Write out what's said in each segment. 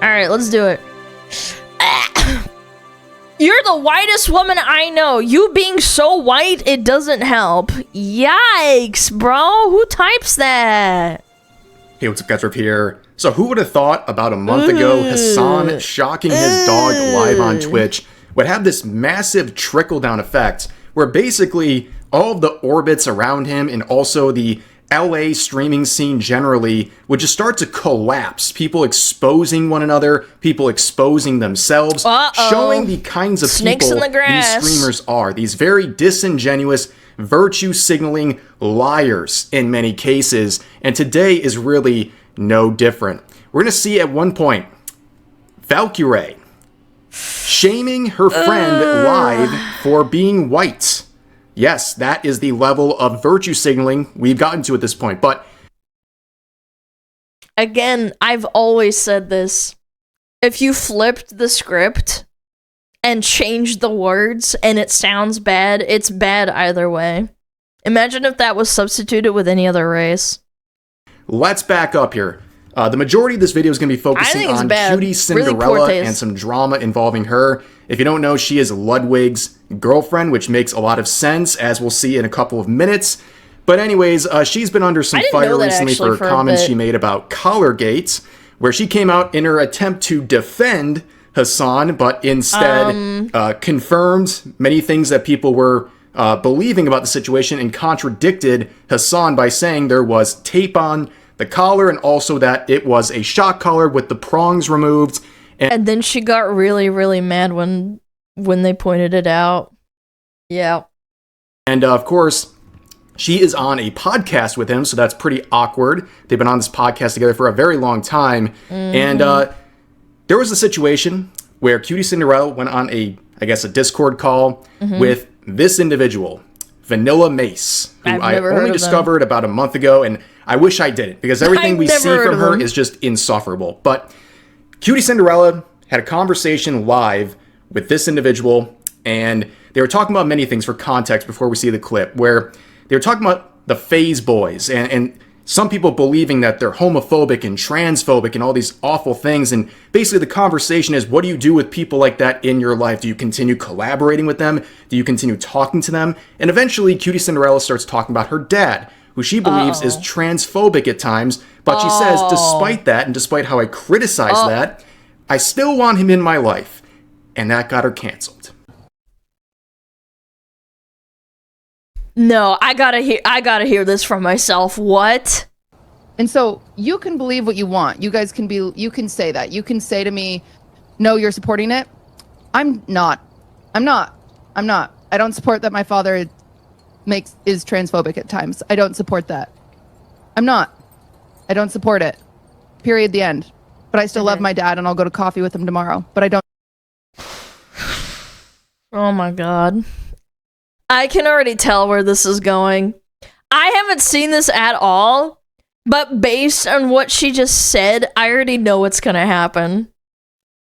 Alright, let's do it. You're the whitest woman I know. You being so white, it doesn't help. Yikes, bro. Who types that? Hey, what's up, guys? Rip here. So who would have thought about a month ago Hassan shocking his dog live on Twitch would have this massive trickle-down effect where basically all of the orbits around him and also the LA streaming scene generally would just start to collapse. People exposing one another, people exposing themselves, showing the kinds of Snakes people in the grass. these streamers are. These very disingenuous, virtue-signaling liars in many cases. And today is really no different. We're going to see at one point Valkyrae shaming her friend live for being white. Yes, that is the level of virtue signaling we've gotten to at this point, but... Again, I've always said this. If you flipped the script and changed the words and it sounds bad, it's bad either way. Imagine if that was substituted with any other race. Let's back up here. The majority of this video is going to be focusing on Cutie Cinderella really and some drama involving her. If you don't know, she is Ludwig's girlfriend, which makes a lot of sense, as we'll see in a couple of minutes. But anyways, she's been under some fire recently for comments she made about Collargate, where she came out in her attempt to defend Hassan, but instead confirmed many things that people were believing about the situation and contradicted Hassan by saying there was tape on the collar and also that it was a shock collar with the prongs removed. And then she got really, really mad when they pointed it out. Yeah. And of course, she is on a podcast with him, so that's pretty awkward. They've been on this podcast together for a very long time. And there was a situation where Cutie Cinderella went on a Discord call with this individual, Vanilla Mace, who I only discovered about a month ago, and I wish I didn't, because everything we see from her is just insufferable. But Cutie Cinderella had a conversation live with this individual, and they were talking about many things for context before we see the clip, where they were talking about the phase boys, and some people believing that they're homophobic and transphobic and all these awful things. And basically the conversation is, what do you do with people like that in your life? Do you continue collaborating with them? Do you continue talking to them? And eventually Cutie Cinderella starts talking about her dad, who she believes is transphobic at times. But she says, despite that, and despite how I criticize that, I still want him in my life. And that got her canceled. No, I gotta hear this from myself. What? And so you can believe what you want. You guys can say that. You can say to me, no, you're supporting it. I'm not. I don't support that my father is transphobic at times. I don't support that. I'm not. I don't support it. Period, the end. But I still love my dad and I'll go to coffee with him tomorrow. But I don't. Oh my god. I can already tell where this is going. I haven't seen this at all, but based on what she just said, I already know what's gonna happen.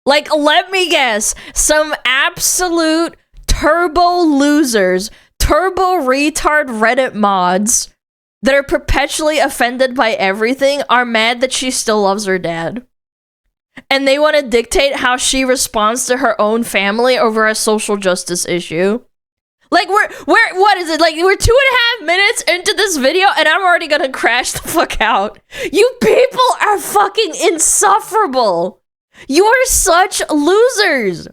Like, let me guess. Some absolute turbo losers, turbo retard Reddit mods that are perpetually offended by everything are mad that she still loves her dad. And they want to dictate how she responds to her own family over a social justice issue. Like, what is it? Like, we're 2.5 minutes into this video and I'm already gonna crash the fuck out. You people are fucking insufferable. You are such losers.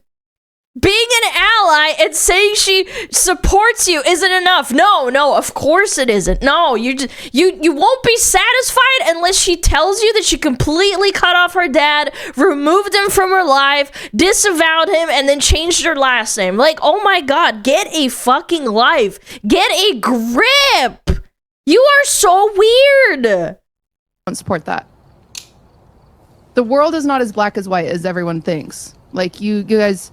Being an ally and saying she supports you isn't enough. No, of course it isn't. No, you won't be satisfied unless she tells you that she completely cut off her dad, removed him from her life, disavowed him, and then changed her last name. Like, oh my god, get a fucking life. Get a grip. You are so weird. I don't support that. The world is not as black as white as everyone thinks. Like, you guys...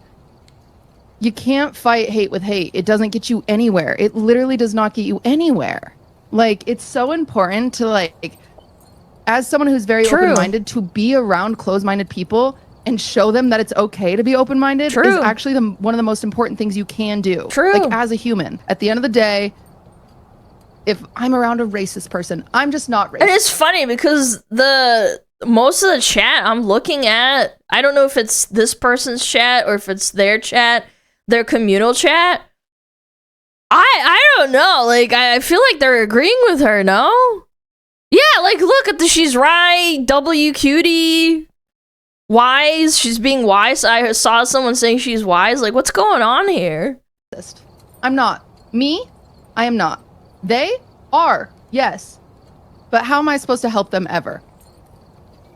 You can't fight hate with hate. It doesn't get you anywhere. It literally does not get you anywhere. Like, it's so important to, like, as someone who's very open-minded, to be around closed-minded people and show them that it's okay to be open-minded is actually one of the most important things you can do. Like, as a human. At the end of the day, if I'm around a racist person. I'm just not racist. And it's funny because most of the chat I'm looking at, I don't know if it's this person's chat or if it's their chat, their communal chat. I don't know. Like, I feel like they're agreeing with her, no? Yeah, like, look at she's right, W cutie, wise, she's being wise. I saw someone saying she's wise. Like, what's going on here? I'm not. Me? I am not. They are, yes. But how am I supposed to help them ever?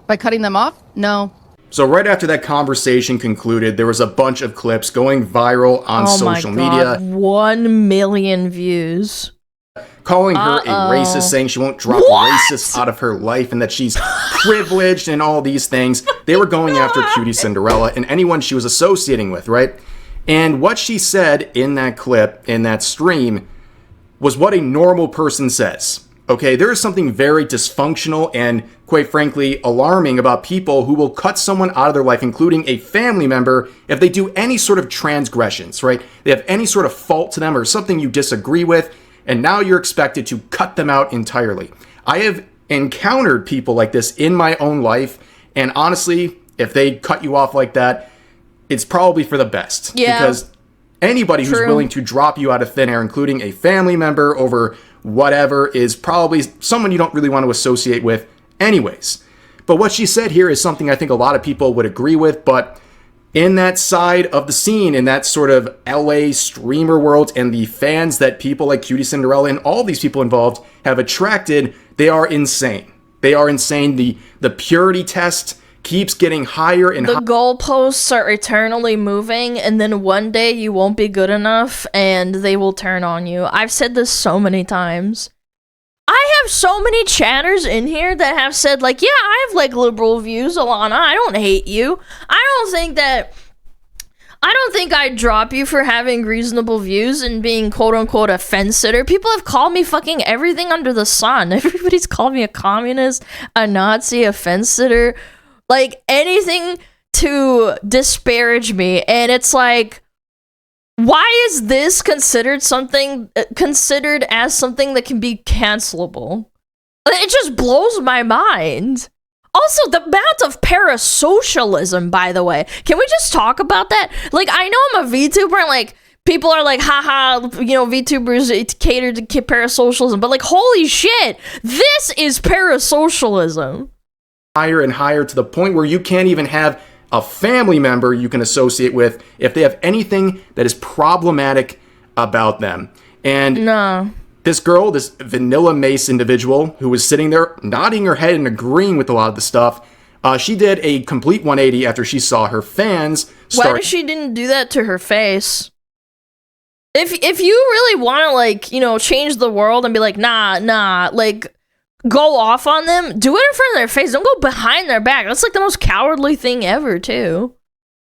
By cutting them off? No. So right after that conversation concluded, there was a bunch of clips going viral on social media. 1 million views. Calling her a racist, saying she won't drop racist out of her life and that she's privileged and all these things. They were going after Cutie Cinderella and anyone she was associating with, right? And what she said in that clip, in that stream, was what a normal person says. Okay, there is something very dysfunctional and, quite frankly, alarming about people who will cut someone out of their life, including a family member, if they do any sort of transgressions, right? They have any sort of fault to them or something you disagree with, and now you're expected to cut them out entirely. I have encountered people like this in my own life, and honestly, if they cut you off like that, it's probably for the best. Yeah. Because anybody who's willing to drop you out of thin air, including a family member over whatever, is probably someone you don't really want to associate with anyways. But what she said here is something I think a lot of people would agree with, but in that side of the scene, in that sort of LA streamer world, and the fans that people like Cutie Cinderella and all these people involved have attracted, they are insane. They are insane. The purity test keeps getting higher and higher. The goalposts are eternally moving, and then one day you won't be good enough and they will turn on you. I've said this so many times. I have so many chatters in here that have said, like, yeah, I have, like, liberal views, Alana. I don't hate you. I don't think I'd drop you for having reasonable views and being quote-unquote a fence-sitter. People have called me fucking everything under the sun. Everybody's called me a communist, a Nazi, a fence-sitter. Like, anything to disparage me. And it's like, why is this considered as something that can be cancelable? It just blows my mind. Also, the amount of parasocialism, by the way. Can we just talk about that? Like, I know I'm a VTuber, and, like, people are like, haha, you know, VTubers cater to parasocialism. But, like, holy shit, this is parasocialism. Higher and higher to the point where you can't even have a family member you can associate with if they have anything that is problematic about them. And no. This girl, this Vanilla Mace individual who was sitting there nodding her head and agreeing with a lot of the stuff, she did a complete 180 after she saw her fans start. Why she didn't do that to her face? If you really want to, like, you know, change the world and be like, nah, like, go off on them, do it in front of their face. Don't go behind their back. That's like the most cowardly thing ever, too.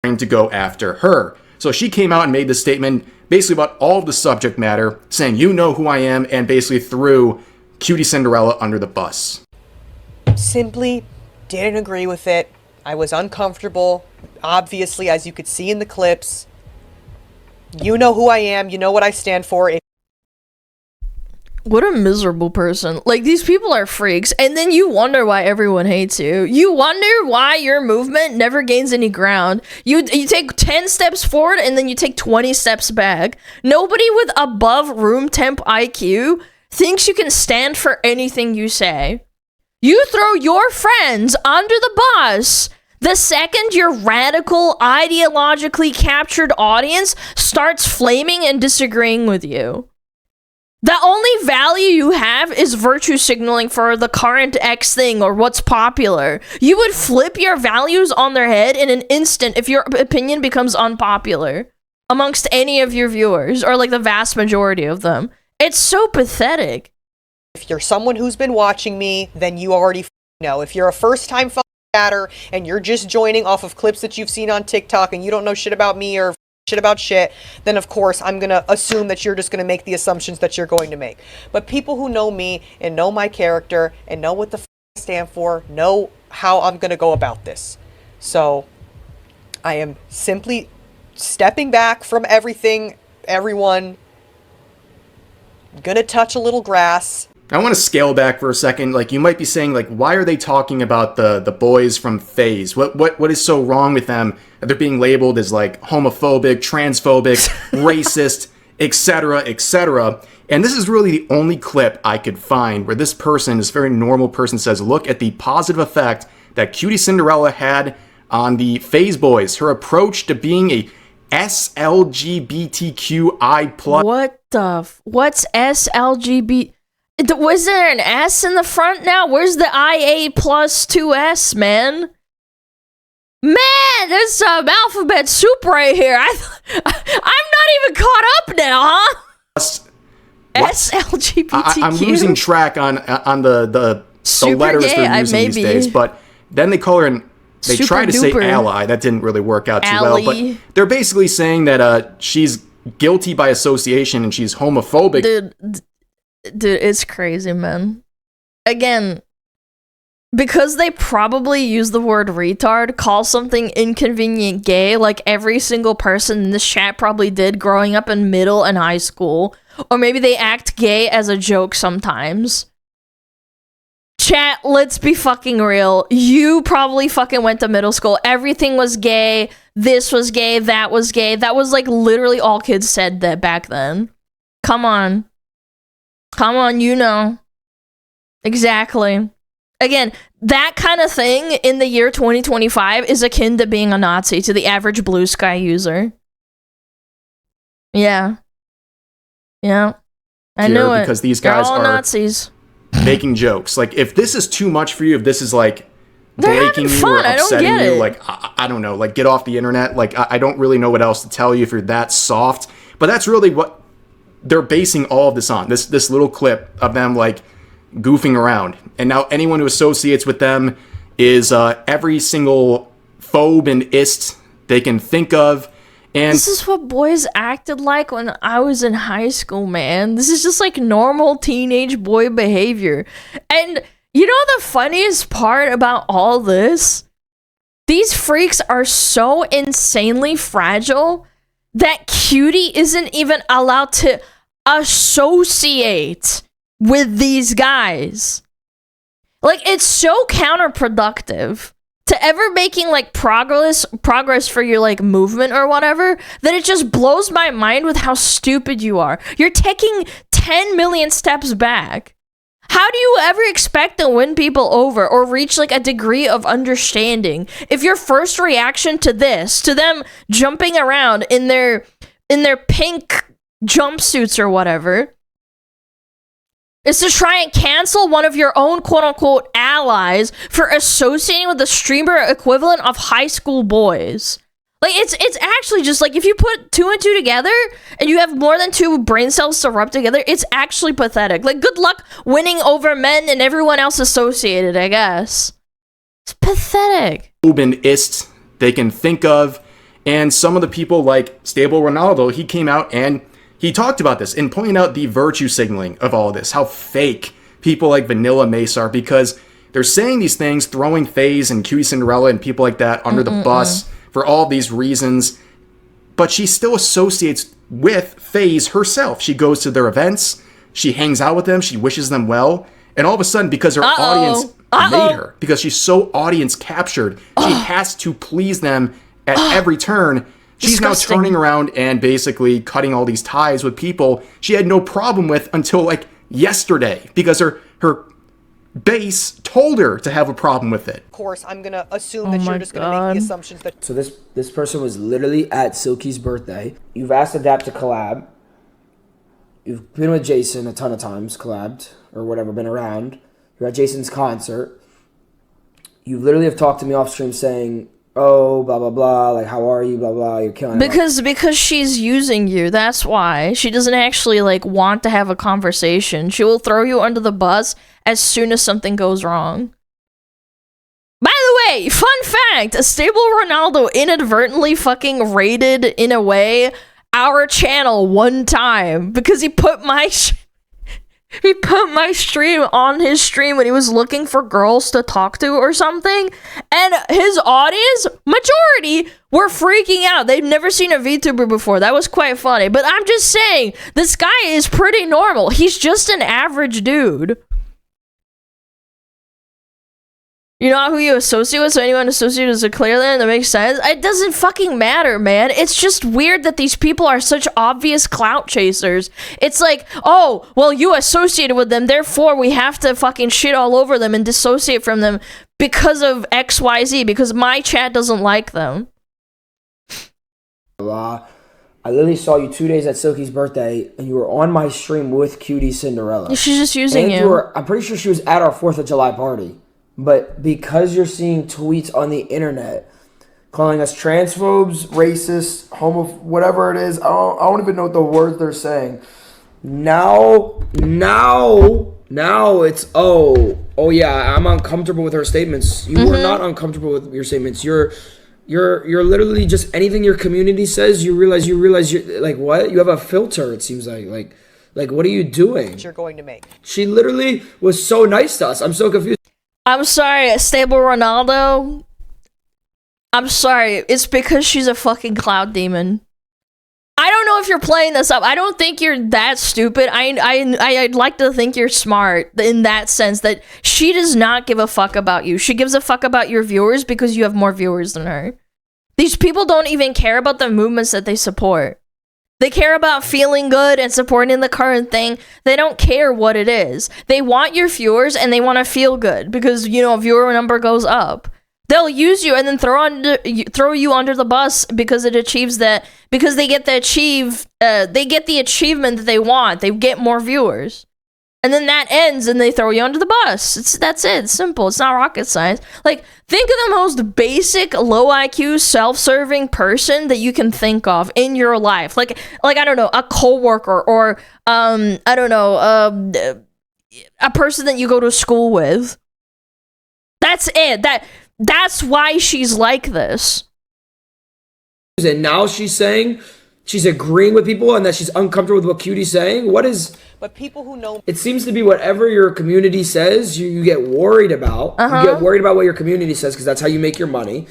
Trying to go after her. So she came out and made this statement basically about all of the subject matter, saying, you know who I am, and basically threw Cutie Cinderella under the bus. Simply didn't agree with it. I was uncomfortable. Obviously, as you could see in the clips, you know who I am, you know what I stand for. What a miserable person. Like, these people are freaks, and then you wonder why everyone hates you. You wonder why your movement never gains any ground. You take 10 steps forward, and then you take 20 steps back. Nobody with above room temp IQ thinks you can stand for anything you say. You throw your friends under the bus the second your radical, ideologically captured audience starts flaming and disagreeing with you. The only value you have is virtue signaling for the current X thing or what's popular. You would flip your values on their head in an instant if your opinion becomes unpopular amongst any of your viewers, or like the vast majority of them. It's so pathetic. If you're someone who's been watching me, then you already know. If you're a first-time chatter and you're just joining off of clips that you've seen on TikTok and you don't know shit about me or shit about shit, then of course I'm gonna assume that you're just gonna make the assumptions that you're going to make. But people who know me and know my character and know what the I stand for know how I'm gonna go about this. So I am simply stepping back from everything, everyone, gonna touch a little grass. I want to scale back for a second. Like, you might be saying, like, why are they talking about the boys from FaZe? What is so wrong with them that they're being labeled as, like, homophobic, transphobic, racist, etc., etc.? And this is really the only clip I could find where this person, this very normal person, says, look at the positive effect that Cutie Cinderella had on the FaZe boys. Her approach to being a SLGBTQI+. What's SLGB? Was there an S in the front now? Where's the IA plus 2S, man? Man, there's some alphabet soup right here. I'm not even caught up now, huh? SLGBTQ. I'm losing track on the letters gay, they're using these days. But then they call her an... They Super try to say duper. ally. That didn't really work out too Ally. well. But they're basically saying that she's guilty by association and she's homophobic. Dude, it's crazy, man. Again, because they probably use the word retard, call something inconvenient gay, like every single person in this chat probably did growing up in middle and high school. Or maybe they act gay as a joke sometimes. Chat, let's be fucking real. You probably fucking went to middle school. Everything was gay. This was gay. That was gay. That was like literally all kids said that back then. Come on. Come on, you know. Exactly. Again, that kind of thing in the year 2025 is akin to being a Nazi to the average Blue Sky user. Yeah. Yeah. I knew it. Because these They're guys all are Nazis. making jokes. Like, if this is too much for you, if this is like They're breaking having you fun. or I don't upsetting get you, it. like, I don't know, like, get off the internet. Like, I don't really know what else to tell you if you're that soft. But that's really what they're basing all of this on. This little clip of them, like, goofing around. And now anyone who associates with them is every single phobe and ist they can think of. And This is what boys acted like when I was in high school, man. This is just like normal teenage boy behavior. And you know the funniest part about all this? These freaks are so insanely fragile that Cutie isn't even allowed to associate with these guys. Like, it's so counterproductive to ever making like progress for your like movement or whatever, that it just blows my mind with how stupid you are. You're taking 10 million steps back. How do you ever expect to win people over or reach like a degree of understanding if your first reaction to this, to them jumping around in their pink jumpsuits or whatever, is to try and cancel one of your own quote-unquote allies for associating with the streamer equivalent of high school boys? Like, it's actually just like, if you put two and two together and you have more than two brain cells to rub together, it's actually pathetic. Like, good luck winning over men and everyone else associated, I guess. It's pathetic. and ist they can think of. And some of the people like Stable Ronaldo, he came out and he talked about this and pointed out the virtue signaling of all of this, how fake people like Vanilla Mace are, because they're saying these things, throwing FaZe and Cutie Cinderella and people like that under the bus for all these reasons, but she still associates with FaZe herself. She goes to their events, she hangs out with them, she wishes them well, and all of a sudden, because her audience made her, because she's so audience captured, she has to please them at every turn. She's Disgusting. now turning around and basically cutting all these ties with people she had no problem with until like yesterday, because her base told her to have a problem with it. Of course, I'm gonna assume that you're just gonna make the assumptions that. So this person was literally at Silky's birthday. You've asked Adapt to collab. You've been with Jason a ton of times, collabed or whatever, been around. You're at Jason's concert. You literally have talked to me off stream saying, "Oh, blah blah blah, like how are you, blah blah, you're killing it." Because she's using you, that's why. She doesn't actually like want to have a conversation. She will throw you under the bus as soon as something goes wrong. By the way, fun fact, a Stable Ronaldo inadvertently fucking raided, in a way, our channel one time because he put my He put my stream on his stream when he was looking for girls to talk to or something, and his audience, majority, were freaking out. They've never seen a VTuber before. That was quite funny. But I'm just saying, this guy is pretty normal. He's just an average dude. You know who you associate with, so anyone associated with a Clearland, that makes sense. It doesn't fucking matter, man. It's just weird that these people are such obvious clout chasers. It's like, oh, well, you associated with them, therefore we have to fucking shit all over them and dissociate from them because of XYZ, because my chat doesn't like them. I literally saw you 2 days at Silky's birthday, and you were on my stream with Cutie Cinderella. She's just using and you. I'm pretty sure she was at our 4th of July party. But because you're seeing tweets on the internet calling us transphobes, racists, whatever it is, I don't even know what the words they're saying. Now it's oh yeah, I'm uncomfortable with her statements. You are not uncomfortable with your statements. You're literally just anything your community says. You realize you're like, what? You have a filter. It seems like what are you doing? You're going to make. She literally was so nice to us. I'm so confused. I'm sorry, Stable Ronaldo. I'm sorry. It's because she's a fucking cloud demon. I don't know if you're playing this up. I don't think you're that stupid. I'd like to think you're smart in that sense that she does not give a fuck about you. She gives a fuck about your viewers because you have more viewers than her. These people don't even care about the movements that they support. They care about feeling good and supporting the current thing. They don't care what it is. They want your viewers and they want to feel good because, you know, viewer number goes up. They'll use you and then throw you under the bus because it achieves that, because they get the achievement that they want. They get more viewers. And then that ends and they throw you under the bus. That's it. It's simple. It's not rocket science. Like, think of the most basic, low IQ, self-serving person that you can think of in your life. Like I don't know, a coworker or, I don't know, a person that you go to school with. That's it. That's why she's like this. And now she's saying she's agreeing with people and that she's uncomfortable with what Cutie's saying. What is... But people who know... It seems to be whatever your community says, you get worried about. You get worried about what your community says because that's how you make your money.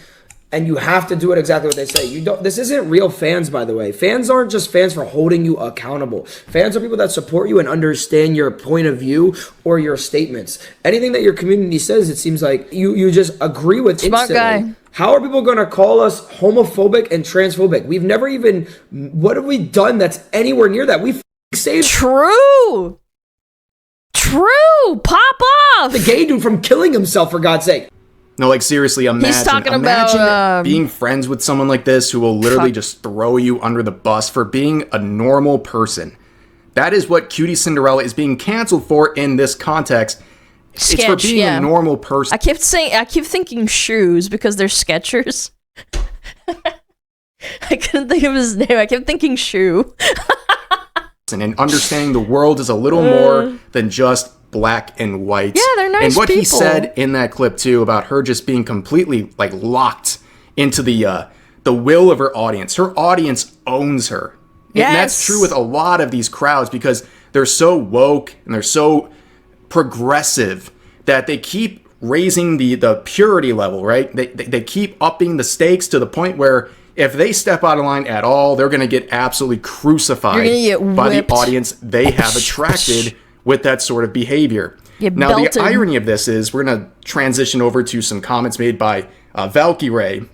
And you have to do it exactly what they say. You don't. This isn't real fans, by the way. Fans aren't just fans for holding you accountable. Fans are people that support you and understand your point of view or your statements. Anything that your community says, it seems like you just agree with Smart instantly. guy. How are people going to call us homophobic and transphobic? We've never even... What have we done that's anywhere near that? We saved... True. Pop off. The gay dude from killing himself, for God's sake. No, like seriously, imagine being friends with someone like this who will literally just throw you under the bus for being a normal person. That is what Cutie Cinderella is being canceled for in this context. It's for being a normal person. I keep thinking shoes because they're Skechers. I couldn't think of his name. I kept thinking shoe. And understanding the world is a little more than just black and white. Yeah, they're nice And what people. he said in that clip too about her just being completely like locked into the will of her audience. Her audience owns her. Yes. And that's true with a lot of these crowds because they're so woke and they're so progressive that they keep raising the purity level, right? They keep upping the stakes to the point where if they step out of line at all, they're going to get absolutely crucified by the audience they have attracted with that sort of behavior. Now, the irony of this is we're going to transition over to some comments made by Valkyrie.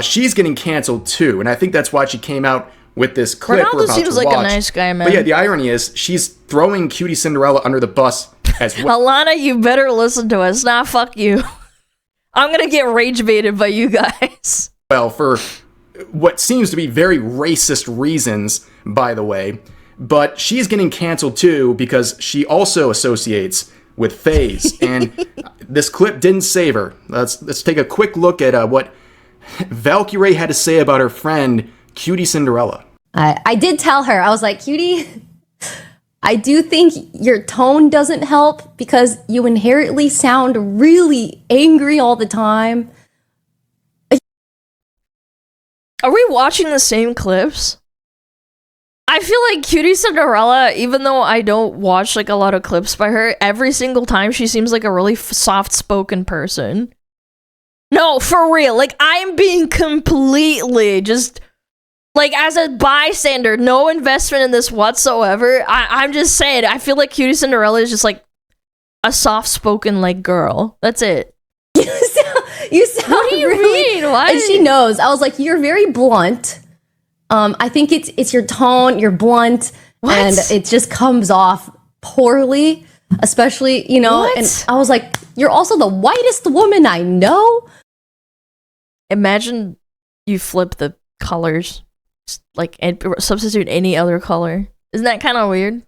She's getting canceled too, and I think that's why she came out with this clip we're about seems to like watch. A nice guy, man. But yeah, the irony is she's throwing Cutie Cinderella under the bus as well. Alana, you better listen to us. Nah, fuck you. I'm going to get rage baited by you guys. Well, for what seems to be very racist reasons, by the way. But she's getting canceled too because she also associates with FaZe. And this clip didn't save her. Let's take a quick look at what Valkyrie had to say about her friend, Cutie Cinderella. I did tell her, I was like, Cutie, I do think your tone doesn't help because you inherently sound really angry all the time. Are we watching the same clips? I feel like Cutie Cinderella, even though I don't watch like a lot of clips by her, every single time she seems like a really soft-spoken person. No, for real. Like, I'm being completely just, like, as a bystander, no investment in this whatsoever. I'm just saying, I feel like Cutie Cinderella is just like a soft-spoken like girl. That's it. You sound What do you mean? What? And she knows. I was like, you're very blunt. I think it's your tone, you're blunt, and it just comes off poorly, especially, you know, What? and I was like, you're also the whitest woman I know. Imagine you flip the colors, like, and substitute any other color. Isn't that kind of weird?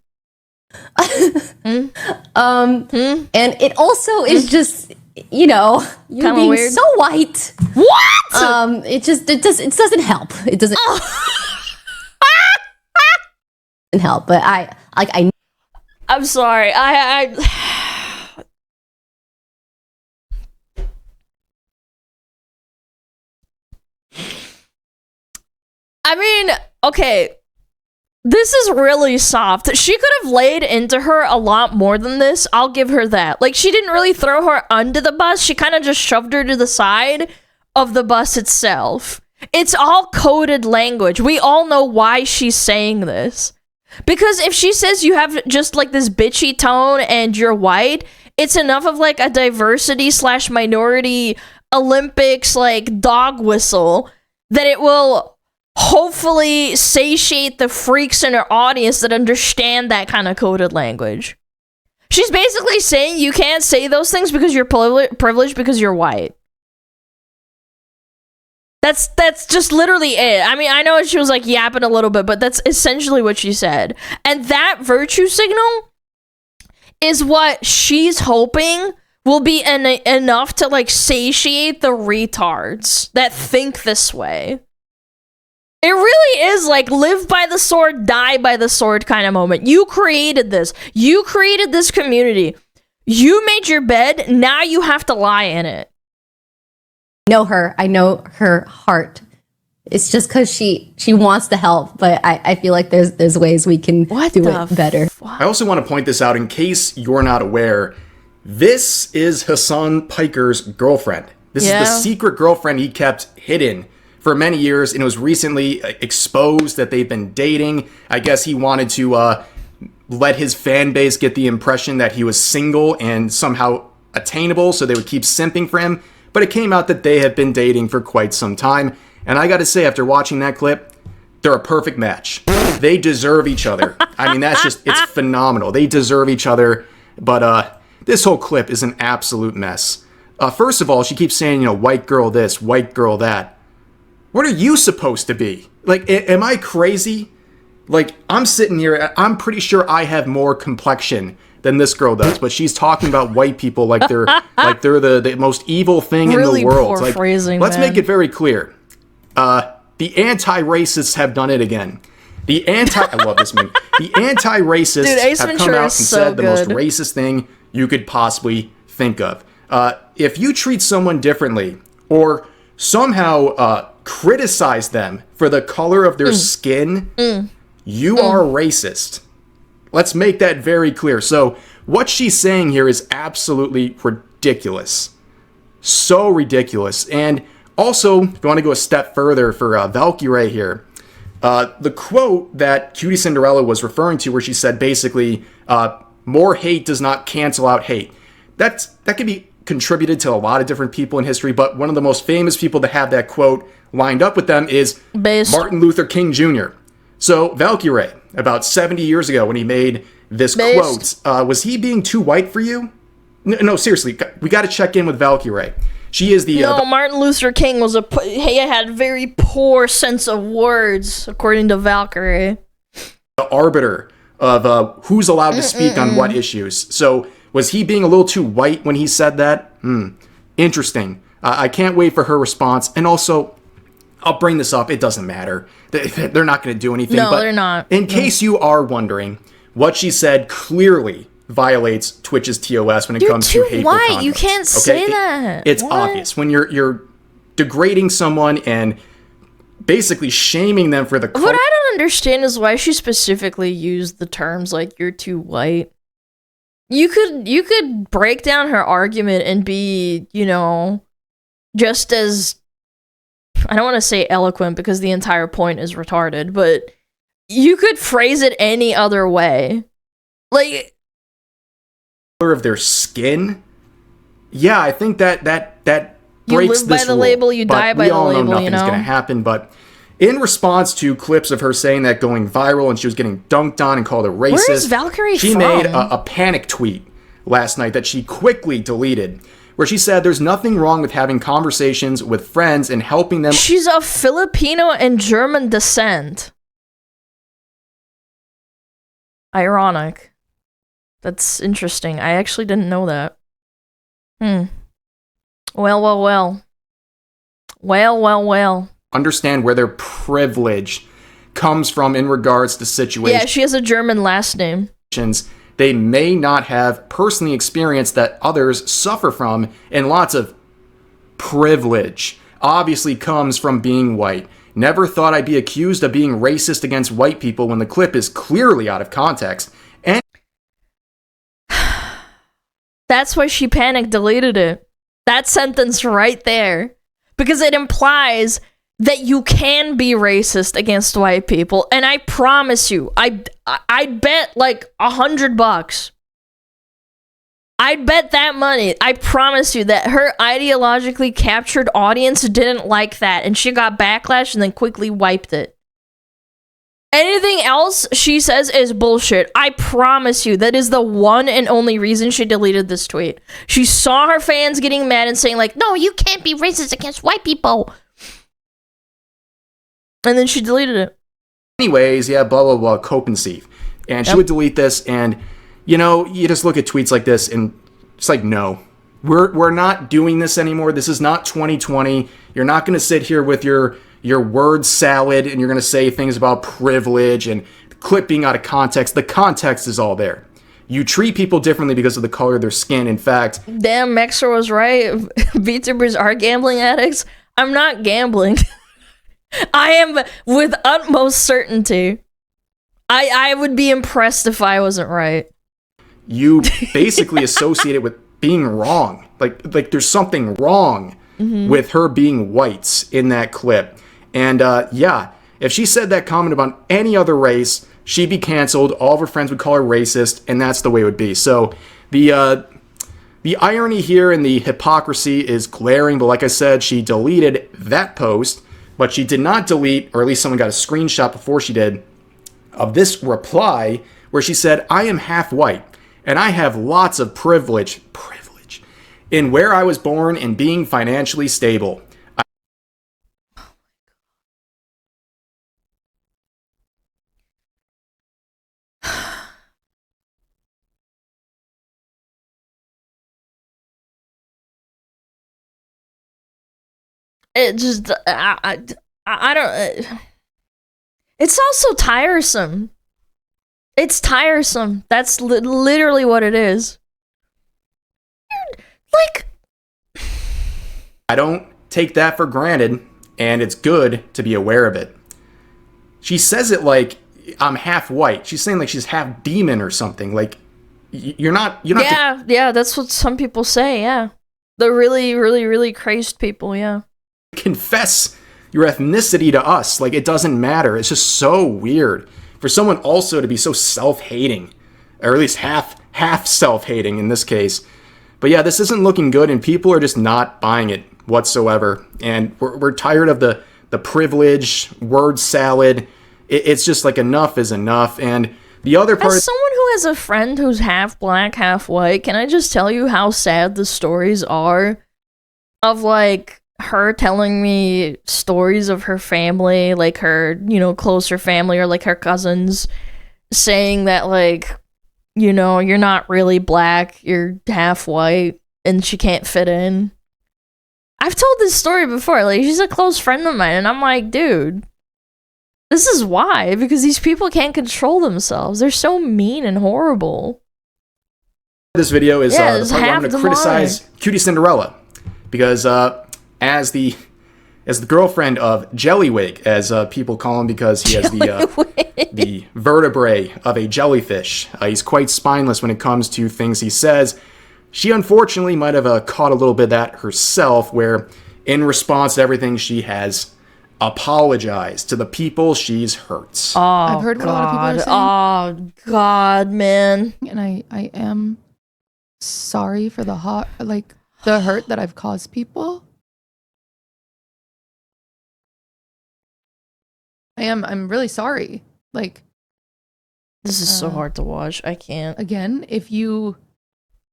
And it also is just, you know, you Kinda being weird. so white. What? It doesn't help. It doesn't help. But I'm sorry. I mean, okay. This is really soft. She could have laid into her a lot more than this. I'll give her that. Like, she didn't really throw her under the bus. She kind of just shoved her to the side of the bus itself. It's all coded language. We all know why she's saying this. Because if she says you have just like this bitchy tone and you're white, it's enough of like a diversity / minority Olympics like dog whistle that it will hopefully satiate the freaks in her audience that understand that kind of coded language. She's basically saying you can't say those things because you're privileged because you're white. That's just literally it. I mean, I know she was like yapping a little bit, but that's essentially what she said. And that virtue signal is what she's hoping will be enough to like satiate the retards that think this way. It really is like live by the sword, die by the sword kind of moment. You created this. You created this community. You made your bed. Now you have to lie in it. know her. I know her heart. It's just because she wants to help, but I feel like there's ways we can do it better. I also want to point this out in case you're not aware. This is Hassan Piker's girlfriend. This is the secret girlfriend he kept hidden for many years, and it was recently exposed that they've been dating. I guess he wanted to let his fan base get the impression that he was single and somehow attainable, so they would keep simping for him. But it came out that they have been dating for quite some time. And I gotta say, after watching that clip, they're a perfect match. They deserve each other. I mean, it's phenomenal. They deserve each other. But this whole clip is an absolute mess. First of all, she keeps saying, white girl this, white girl that. What are you supposed to be? Like, am I crazy? Like, I'm sitting here, I'm pretty sure I have more complexion than this girl does, but she's talking about white people like they're the most evil thing really in the world. Poor like, phrasing, let's man. make it very clear. The anti-racists have done it again. I love this meme. The anti-racists Dude, Ace have come Ventura out and is so said the most good. racist thing you could possibly think of. If you treat someone differently or somehow criticize them for the color of their skin, you are racist. Let's make that very clear. So what she's saying here is absolutely ridiculous. So ridiculous. And also, if you want to go a step further for Valkyrie here, the quote that Cutie Cinderella was referring to where she said basically, more hate does not cancel out hate. That can be contributed to a lot of different people in history, but one of the most famous people to have that quote lined up with them is Martin Luther King Jr. So Valkyrie, about 70 years ago when he made this quote, was he being too white for you? No, seriously, we got to check in with Valkyrie. She is the... Martin Luther King he had very poor sense of words, according to Valkyrie. the arbiter of who's allowed to speak on what issues. So was he being a little too white when he said that? Interesting. I can't wait for her response. And also, I'll bring this up. It doesn't matter. They're not going to do anything. No, but they're not. In case you are wondering, what she said clearly violates Twitch's TOS when it comes to hateful white. content. You can't say that. It's What? obvious. When you're degrading someone and basically shaming them for the color. What I don't understand is why she specifically used the terms like "you're too white." You could break down her argument and be, you know, just as, I don't want to say eloquent because the entire point is retarded, but you could phrase it any other way. Like, color of their skin. Yeah, I think that you breaks live by this the rule, label, you but die by we the all know label, nothing's you know? going to happen. But in response to clips of her saying that going viral and she was getting dunked on and called a racist, Where is Valkyrie she from? made a panic tweet last night that she quickly deleted, where she said there's nothing wrong with having conversations with friends and helping them. She's of Filipino and German descent. Ironic. That's interesting. I actually didn't know that. Well. Understand where their privilege comes from in regards to situations. Yeah, she has a German last name. They may not have personally experienced that others suffer from, and lots of privilege obviously comes from being white. Never thought I'd be accused of being racist against white people when the clip is clearly out of context. And that's why she panicked, deleted it. That sentence right there. Because it implies that you can be racist against white people, and I promise you, I'd bet like $100. I'd bet that money. I promise you that her ideologically captured audience didn't like that, and she got backlash and then quickly wiped it. Anything else she says is bullshit. I promise you, that is the one and only reason she deleted this tweet. She saw her fans getting mad and saying like, no, you can't be racist against white people. And then she deleted it. anyways, yeah, blah, blah, blah, cope and see. And she would delete this, and, you know, you just look at tweets like this, and it's like, no. We're not doing this anymore. This is not 2020. You're not going to sit here with your word salad, and you're going to say things about privilege and clip being out of context. The context is all there. You treat people differently because of the color of their skin. In fact, damn, Mexer was right. VTubers are gambling addicts. I'm not gambling. I am with utmost certainty. I would be impressed if I wasn't right. You basically associate it with being wrong. Like there's something wrong with her being white in that clip. And yeah, if she said that comment about any other race, she'd be canceled. All of her friends would call her racist, and that's the way it would be. So the irony here and the hypocrisy is glaring. But like I said, she deleted that post, but she did not delete, or at least someone got a screenshot before she did, of this reply where she said, "I am half white, and I have lots of privilege in where I was born and being financially stable. It just, I don't, it's also tiresome. It's tiresome. That's literally what it is. Like, I don't take that for granted, and it's good to be aware of it." She says it like, I'm half white. She's saying like she's half demon or something. Like, you're not. Yeah, that's what some people say, yeah. The really, really, really crazed people, yeah. Confess your ethnicity to us. Like, it doesn't matter. It's just so weird for someone also to be so self-hating, or at least half self-hating in this case. But yeah, this isn't looking good, and people are just not buying it whatsoever. And we're tired of the privilege, word salad. It's just like, enough is enough. And the other part... As someone who has a friend who's half black, half white, can I just tell you how sad the stories are of, like, her telling me stories of her family, like her, you know, closer family, or like her cousins, saying that, like, you know, you're not really black, you're half white, and she can't fit in. I've told this story before, like, she's a close friend of mine, and I'm like, dude, this is why, because these people can't control themselves. They're so mean and horrible. This video is the part where I'm half going to the criticize Cutie Cinderella, because as the as the girlfriend of Jellywig, as people call him because he has the vertebrae of a jellyfish. He's quite spineless when it comes to things he says. She unfortunately might have caught a little bit of that herself, where in response to everything, she has apologized to the people she's hurt. Oh, I've heard what a lot of people are saying. Oh, God, man. And I am sorry for the hurt that I've caused people. I'm really sorry. Like, this is so hard to watch. I can't. Again, if you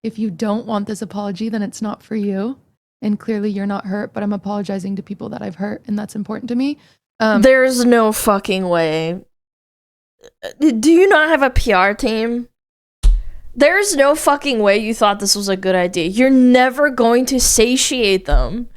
don't want this apology, then it's not for you. And clearly you're not hurt, but I'm apologizing to people that I've hurt, and that's important to me. There's no fucking way. Do you not have a PR team? There's no fucking way you thought this was a good idea. You're never going to satiate them.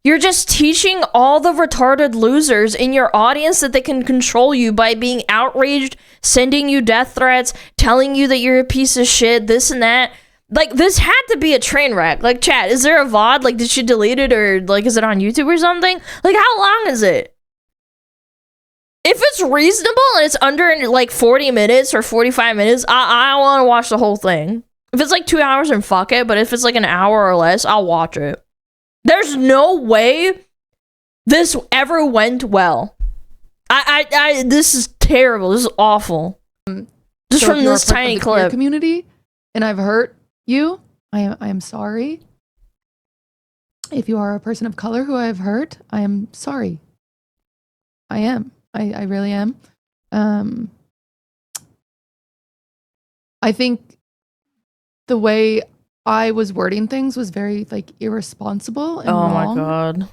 You're just teaching all the retarded losers in your audience that they can control you by being outraged, sending you death threats, telling you that you're a piece of shit, this and that. Like, this had to be a train wreck. Like, chat, is there a VOD? Like, did she delete it, or, like, is it on YouTube or something? Like, how long is it? If it's reasonable and it's under, like, 40 minutes or 45 minutes, I want to watch the whole thing. If it's, like, 2 hours, then fuck it. But if it's, like, an hour or less, I'll watch it. There's no way this ever went well. This is terrible. This is awful. Just So from if you're this a part of tiny the queer clip. community, and I've hurt you, I am sorry. If you are a person of color who I have hurt, I am sorry. I am. I really am. I think the way I was wording things was very, like, irresponsible and wrong. My God.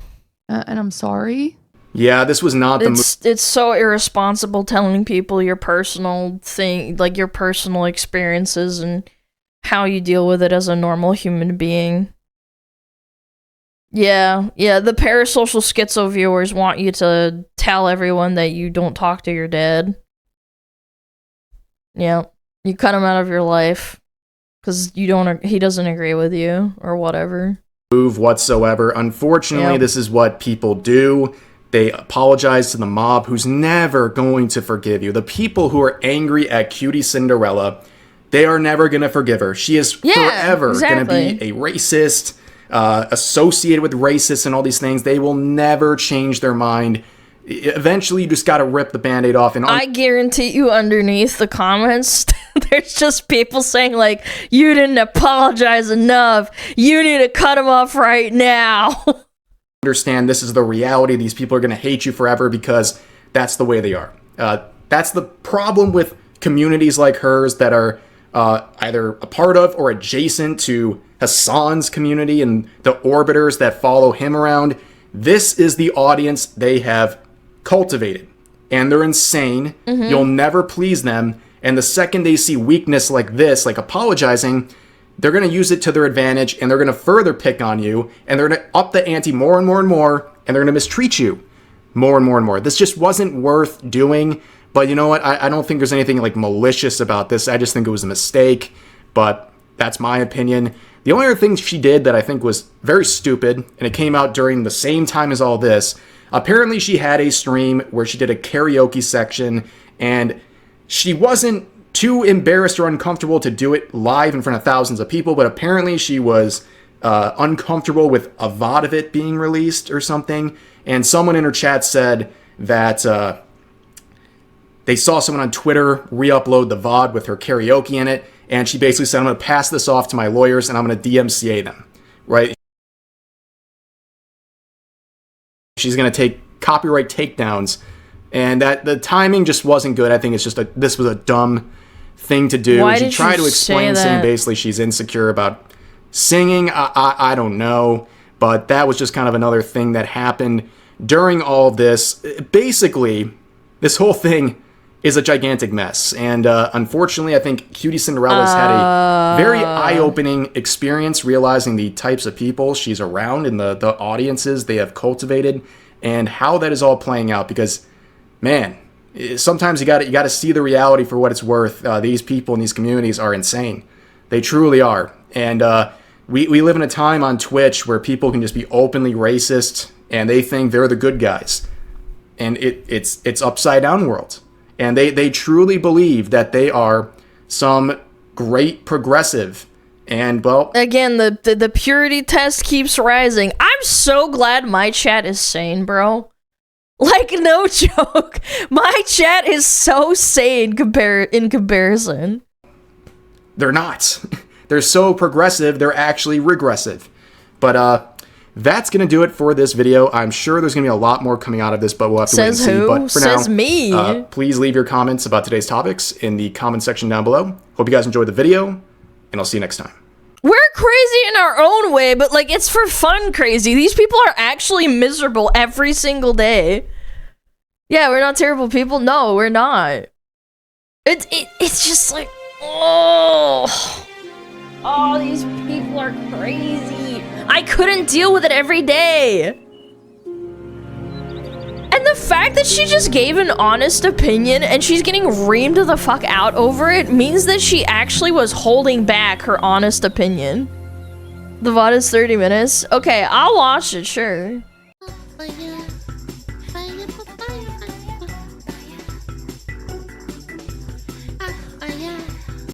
And I'm sorry. Yeah, this was not the It's so irresponsible telling people your personal thing, like your personal experiences and how you deal with it as a normal human being. Yeah, the parasocial schizo viewers want you to tell everyone that you don't talk to your dad. Yeah, you cut him out of your life because he doesn't agree with you or whatever. Move whatsoever. Unfortunately, this is what people do. They apologize to the mob, who's never going to forgive you. The people who are angry at Cutie Cinderella, they are never going to forgive her. She is forever going to be a racist, associated with racists and all these things. They will never change their mind. Eventually, you just got to rip the Band-Aid off. And I guarantee you, underneath the comments, there's just people saying, like, you didn't apologize enough. You need to cut him off right now. Understand this is the reality. These people are going to hate you forever because that's the way they are. That's the problem with communities like hers that are either a part of or adjacent to Hassan's community and the orbiters that follow him around. This is the audience they have cultivated, and they're insane. You'll never please them, and the second they see weakness like this, like apologizing, they're going to use it to their advantage, and they're going to further pick on you, and they're going to up the ante more and more and more, and they're going to mistreat you more and more and more. This just wasn't worth doing, but you know what? I don't think there's anything, like, malicious about this. I just think it was a mistake, but that's my opinion. The only other thing she did that I think was very stupid, and it came out during the same time as all this, apparently she had a stream where she did a karaoke section, and she wasn't too embarrassed or uncomfortable to do it live in front of thousands of people, but apparently she was uncomfortable with a VOD of it being released or something, and someone in her chat said that they saw someone on Twitter re-upload the VOD with her karaoke in it, and she basically said, I'm going to pass this off to my lawyers and I'm going to DMCA them, right? She's going to take copyright takedowns, and that the timing just wasn't good. I think it's just this was a dumb thing to do. Why she did tried you to explain, say saying that? basically she's insecure about singing. I don't know, but that was just kind of another thing that happened during all of this. Basically, this whole thing is a gigantic mess, and unfortunately, I think Cutie Cinderella's had a very eye-opening experience realizing the types of people she's around and the audiences they have cultivated, and how that is all playing out. Because, man, sometimes you got to see the reality for what it's worth. These people in these communities are insane; they truly are. And we live in a time on Twitch where people can just be openly racist and they think they're the good guys. And it's upside down world. And they truly believe that they are some great progressive. And well, again, the purity test keeps rising. I'm so glad my chat is sane, bro. Like, no joke. My chat is so sane in comparison. They're not. They're so progressive, they're actually regressive. But that's going to do it for this video. I'm sure there's going to be a lot more coming out of this, but we'll have to wait and see. But for Says now, me. Please leave your comments about today's topics in the comment section down below. Hope you guys enjoyed the video, and I'll see you next time. We're crazy in our own way, but like it's for fun crazy. These people are actually miserable every single day. Yeah, we're not terrible people. No, we're not. It's just like, oh, these people are crazy. I couldn't deal with it every day. And the fact that she just gave an honest opinion and she's getting reamed the fuck out over it means that she actually was holding back her honest opinion. The VOD is 30 minutes. Okay, I'll watch it, sure.